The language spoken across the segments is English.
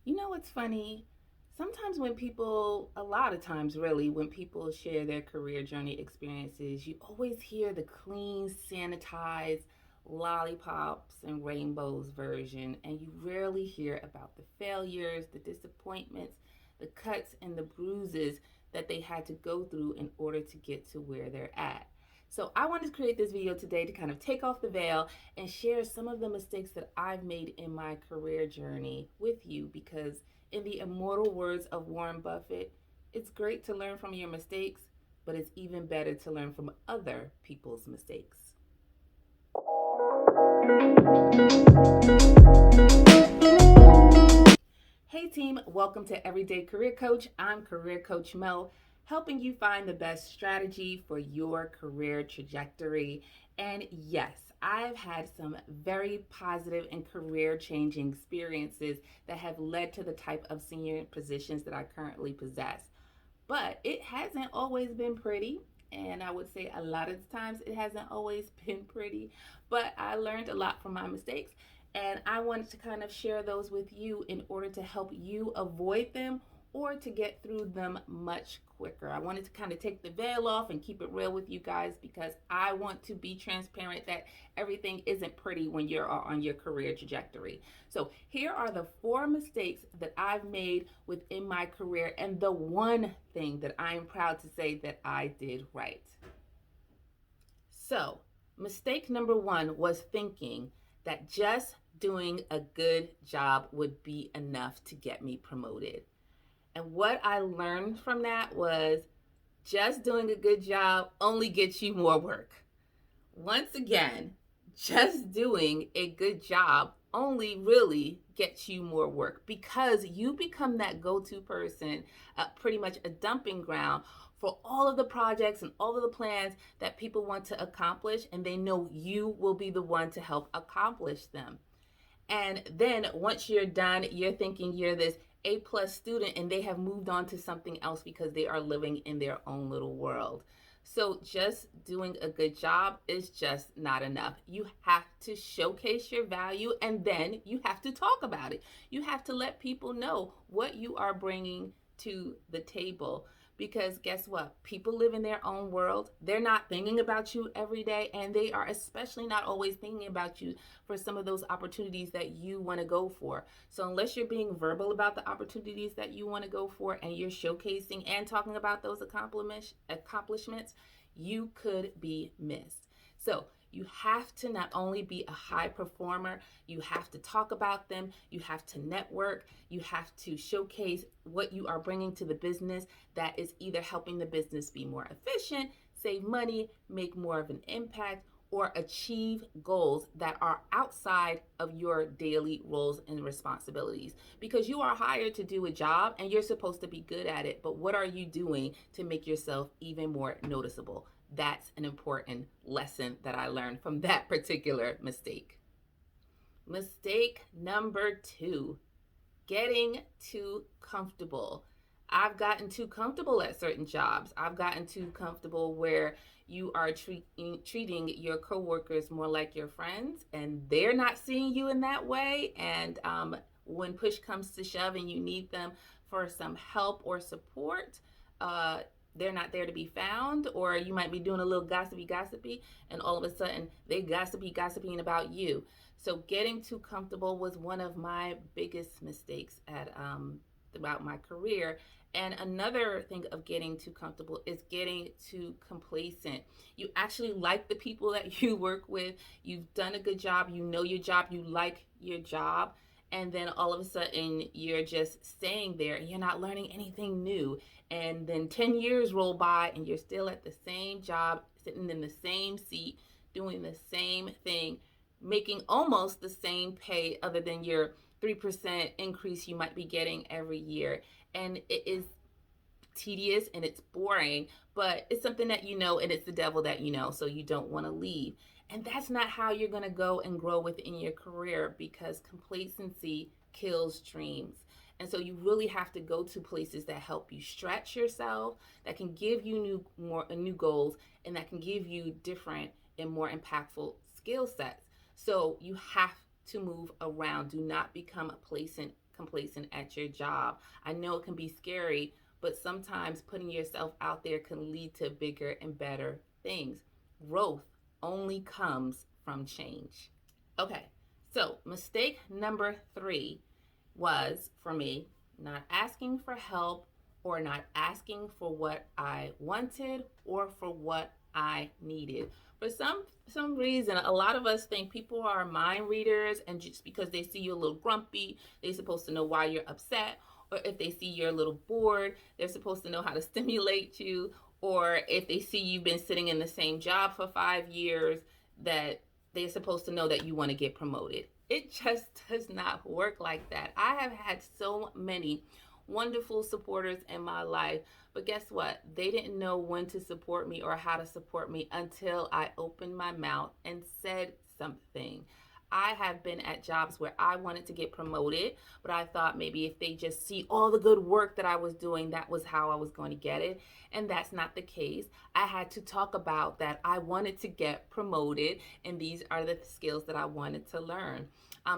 You know what's funny? Sometimes when people, a lot of times really, when people share their career journey experiences, you always hear the clean, sanitized, lollipops and rainbows version, and you rarely hear about the failures, the disappointments, the cuts, and the bruises that they had to go through in order to get to where they're at. So I wanted to create this video today to kind of take off the veil and share some of the mistakes that I've made in my career journey with you because, in the immortal words of Warren Buffett, it's great to learn from your mistakes, but it's even better to learn from other people's mistakes. Hey team, welcome to Everyday Career Coach. I'm Career Coach Mel, helping you find the best strategy for your career trajectory. And yes, I've had some very positive and career changing experiences that have led to the type of senior positions that I currently possess. But it hasn't always been pretty. And I would say a lot of times it hasn't always been pretty, but I learned a lot from my mistakes. And I wanted to kind of share those with you in order to help you avoid them or to get through them much quicker. I wanted to kind of take the veil off and keep it real with you guys because I want to be transparent that everything isn't pretty when you're on your career trajectory. So, here are the 4 mistakes that I've made within my career and the one thing that I am proud to say that I did right. So, mistake number 1 was thinking that just doing a good job would be enough to get me promoted. And what I learned from that was just doing a good job only gets you more work. Once again, just doing a good job only really gets you more work because you become that go-to person, pretty much a dumping ground for all of the projects and all of the plans that people want to accomplish, and they know you will be the one to help accomplish them. And then once you're done, you're thinking you're this A+ student and they have moved on to something else because they are living in their own little world. So just doing a good job is just not enough. You have to showcase your value and then you have to talk about it. You have to let people know what you are bringing to the table. Because guess what? People live in their own world. They're not thinking about you every day, and they are especially not always thinking about you for some of those opportunities that you want to go for. So, unless you're being verbal about the opportunities that you want to go for and you're showcasing and talking about those accomplishments, you could be missed. So, you have to not only be a high performer, you have to talk about them, you have to network, you have to showcase what you are bringing to the business that is either helping the business be more efficient, save money, make more of an impact, or achieve goals that are outside of your daily roles and responsibilities. Because you are hired to do a job and you're supposed to be good at it, but what are you doing to make yourself even more noticeable? That's an important lesson that I learned from that particular mistake. Mistake number 2, getting too comfortable. I've gotten too comfortable at certain jobs. I've gotten too comfortable where you are treating your coworkers more like your friends, and they're not seeing you in that way. And when push comes to shove and you need them for some help or support, they're not there to be found, or you might be doing a little gossipy, and all of a sudden they gossiping about you. So getting too comfortable was one of my biggest mistakes at throughout my career. And another thing of getting too comfortable is getting too complacent. You actually like the people that you work with. You've done a good job. You know your job. You like your job. And then all of a sudden you're just staying there and you're not learning anything new. And then 10 years roll by and you're still at the same job, sitting in the same seat, doing the same thing, making almost the same pay other than your 3% increase you might be getting every year. And it is tedious and it's boring, but it's something that you know, and it's the devil that you know, so you don't want to leave. And that's not how you're going to go and grow within your career, because complacency kills dreams. And so you really have to go to places that help you stretch yourself, that can give you new goals, and that can give you different and more impactful skill sets. So you have to move around. Do not become complacent complacent at your job. I know it can be scary, but sometimes putting yourself out there can lead to bigger and better things. Growth only comes from change. Okay, so mistake number 3 was for me not asking for help or not asking for what I wanted or for what I needed. For some reason, a lot of us think people are mind readers, and just because they see you a little grumpy, they're supposed to know why you're upset. Or if they see you're a little bored, they're supposed to know how to stimulate you. Or if they see you've been sitting in the same job for 5 years, that they're supposed to know that you want to get promoted. It just does not work like that. I have had so many wonderful supporters in my life, but guess what? They didn't know when to support me or how to support me until I opened my mouth and said something. I have been at jobs where I wanted to get promoted, but I thought maybe if they just see all the good work that I was doing, that was how I was going to get it. And that's not the case. I had to talk about that I wanted to get promoted, and these are the skills that I wanted to learn.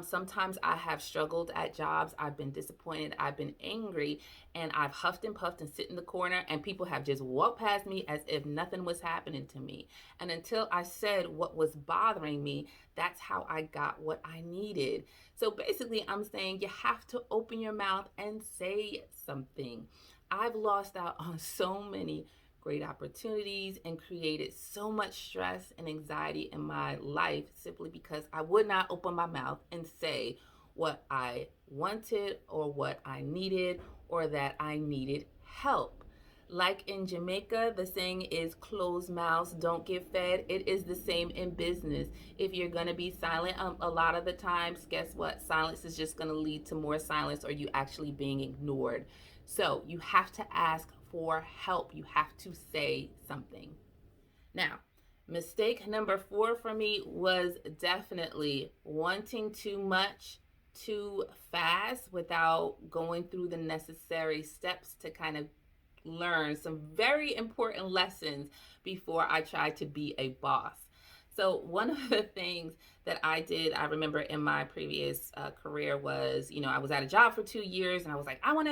Sometimes I have struggled at jobs. I've been disappointed. I've been angry, and I've huffed and puffed and sit in the corner, and people have just walked past me as if nothing was happening to me. And until I said what was bothering me, that's how I got what I needed. So basically, I'm saying you have to open your mouth and say something. I've lost out on so many great opportunities and created so much stress and anxiety in my life simply because I would not open my mouth and say what I wanted or what I needed or that I needed help. Like in Jamaica, the saying is closed mouths don't get fed. It is the same in business. If you're going to be silent a lot of the times, guess what? Silence is just going to lead to more silence or you actually being ignored. So you have to ask for help. You have to say something. Now, mistake number 4 for me was definitely wanting too much too fast without going through the necessary steps to kind of learn some very important lessons before I tried to be a boss. So one of the things that I did, I remember in my previous career was, I was at a job for 2 years and I was like, I want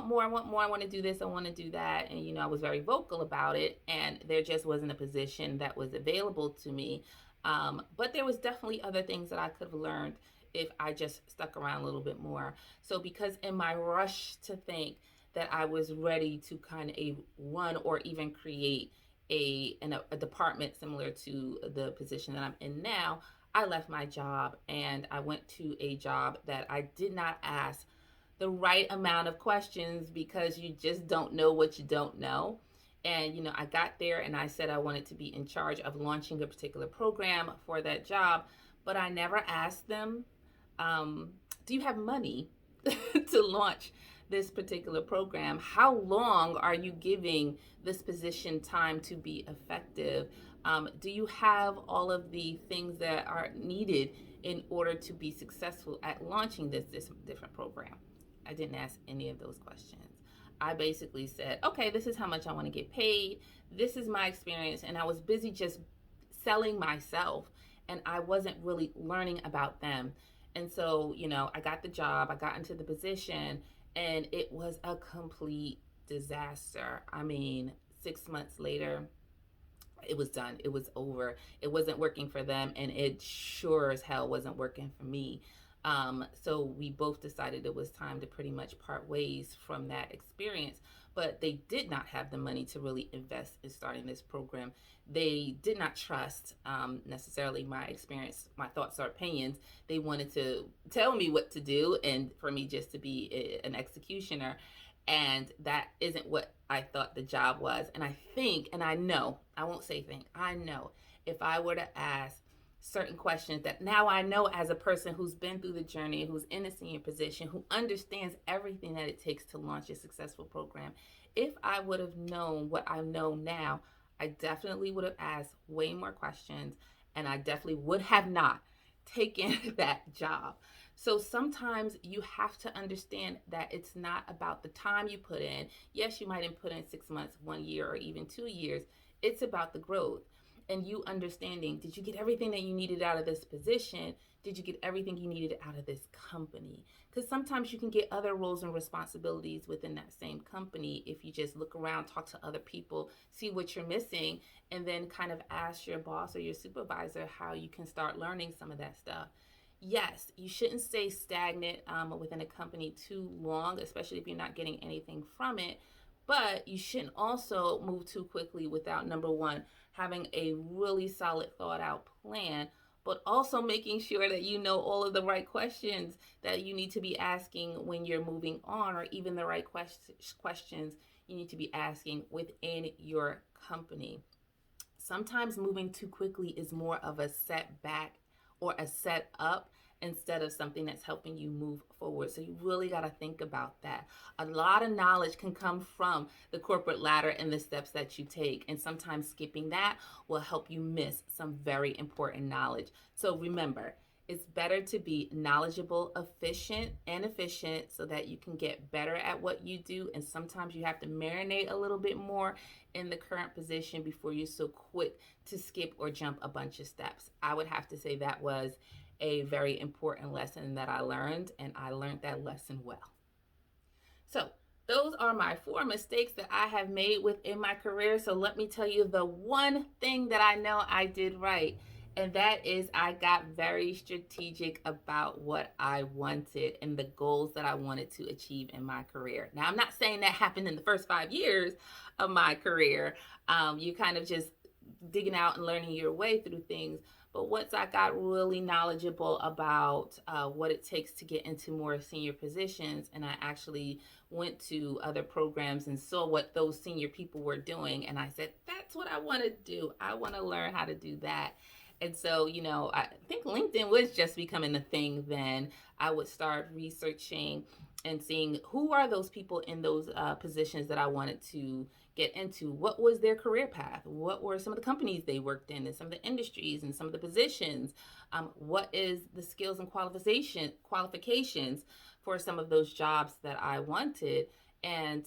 more, I want to do this, I want to do that. And, I was very vocal about it and there just wasn't a position that was available to me. But there was definitely other things that I could have learned if I just stuck around a little bit more. So because in my rush to think that I was ready to kind of run or even create a department similar to the position that I'm in now, I left my job and I went to a job that I did not ask the right amount of questions because you just don't know what you don't know. And, I got there and I said I wanted to be in charge of launching a particular program for that job, but I never asked them, do you have money to launch this particular program? How long are you giving this position time to be effective? Do you have all of the things that are needed in order to be successful at launching this different program? I didn't ask any of those questions. I basically said, okay, this is how much I want to get paid. This is my experience. And I was busy just selling myself and I wasn't really learning about them. And so, I got the job, I got into the position, and it was a complete disaster. I mean, 6 months later, it was done. It was over. It wasn't working for them, and it sure as hell wasn't working for me. So we both decided it was time to pretty much part ways from that experience. But they did not have the money to really invest in starting this program. They did not trust necessarily my experience, my thoughts or opinions. They wanted to tell me what to do and for me just to be an executioner. And that isn't what I thought the job was. And I think, and I know, I won't say think, I know if I were to ask certain questions that now I know as a person who's been through the journey, who's in a senior position, who understands everything that it takes to launch a successful program. If I would have known what I know now, I definitely would have asked way more questions and I definitely would have not taken that job. So sometimes you have to understand that it's not about the time you put in. Yes, you might have put in 6 months, 1 year, or even 2 years. It's about the growth and you understanding, did you get everything that you needed out of this position? Did you get everything you needed out of this company? Because sometimes you can get other roles and responsibilities within that same company if you just look around, talk to other people, see what you're missing, and then kind of ask your boss or your supervisor how you can start learning some of that stuff. Yes, you shouldn't stay stagnant within a company too long, especially if you're not getting anything from it. But you shouldn't also move too quickly without, number one, having a really solid thought out plan, but also making sure that you know all of the right questions that you need to be asking when you're moving on, or even the right questions you need to be asking within your company. Sometimes moving too quickly is more of a setback or a setup instead of something that's helping you move forward. So you really got to think about that. A lot of knowledge can come from the corporate ladder and the steps that you take. And sometimes skipping that will help you miss some very important knowledge. So remember, it's better to be knowledgeable, efficient so that you can get better at what you do. And sometimes you have to marinate a little bit more in the current position before you're so quick to skip or jump a bunch of steps. I would have to say that was a very important lesson that I learned, and I learned that lesson well. So those are my 4 mistakes that I have made within my career. So let me tell you the one thing that I know I did right. And that is I got very strategic about what I wanted and the goals that I wanted to achieve in my career. Now, I'm not saying that happened in the first 5 years of my career. You kind of just digging out and learning your way through things. But once I got really knowledgeable about what it takes to get into more senior positions, and I actually went to other programs and saw what those senior people were doing, and I said, that's what I want to do. I want to learn how to do that. And so, I think LinkedIn was just becoming a thing then. I would start researching and seeing who are those people in those positions that I wanted to get into. What was their career path? What were some of the companies they worked in and some of the industries and some of the positions? What is the skills and qualifications for some of those jobs that I wanted? And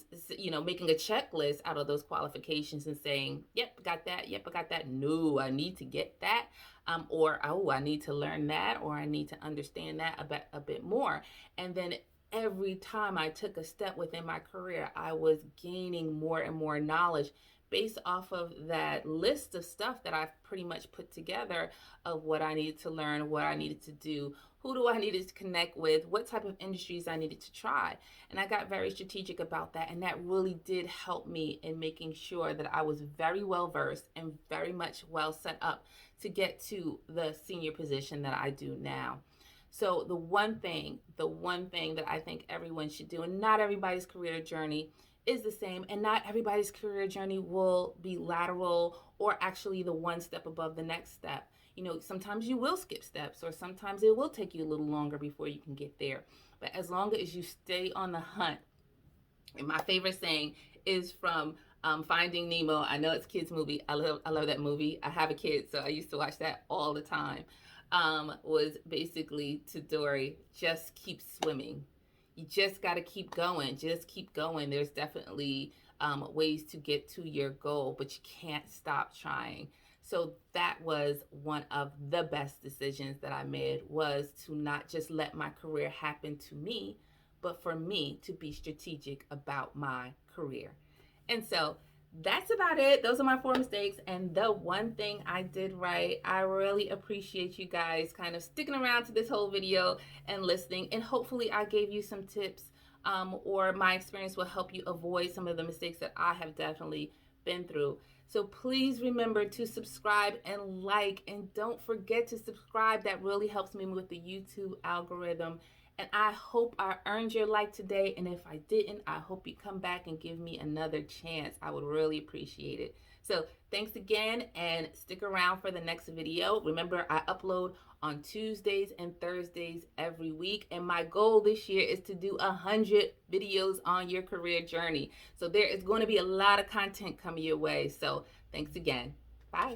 making a checklist out of those qualifications and saying, yep, got that, yep, I got that, no, I need to get that, or oh, I need to learn that, or I need to understand that a bit more. And then every time I took a step within my career, I was gaining more and more knowledge based off of that list of stuff that I've pretty much put together of what I needed to learn, what I needed to do, who do I needed to connect with, what type of industries I needed to try. And I got very strategic about that. And that really did help me in making sure that I was very well versed and very much well set up to get to the senior position that I do now. So the one thing that I think everyone should do, and not everybody's career journey is the same, and not everybody's career journey will be lateral or actually the one step above the next step. Sometimes you will skip steps, or sometimes it will take you a little longer before you can get there. But as long as you stay on the hunt, and my favorite saying is from Finding Nemo. I know it's a kids movie. I love that movie. I have a kid, so I used to watch that all the time. Was basically to Dory, just keep swimming. You just got to keep going. Just keep going. There's definitely ways to get to your goal, but you can't stop trying. So that was one of the best decisions that I made, was to not just let my career happen to me, but for me to be strategic about my career. And so that's about it. Those are my 4 mistakes and the one thing I did right. I really appreciate you guys kind of sticking around to this whole video and listening. And hopefully I gave you some tips or my experience will help you avoid some of the mistakes that I have definitely been through. So please remember to subscribe and like, and don't forget to subscribe. That really helps me with the YouTube algorithm. And I hope I earned your like today. And if I didn't, I hope you come back and give me another chance. I would really appreciate it. So thanks again, and stick around for the next video. Remember, I upload on Tuesdays and Thursdays every week. And my goal this year is to do 100 videos on your career journey. So there is going to be a lot of content coming your way. So thanks again.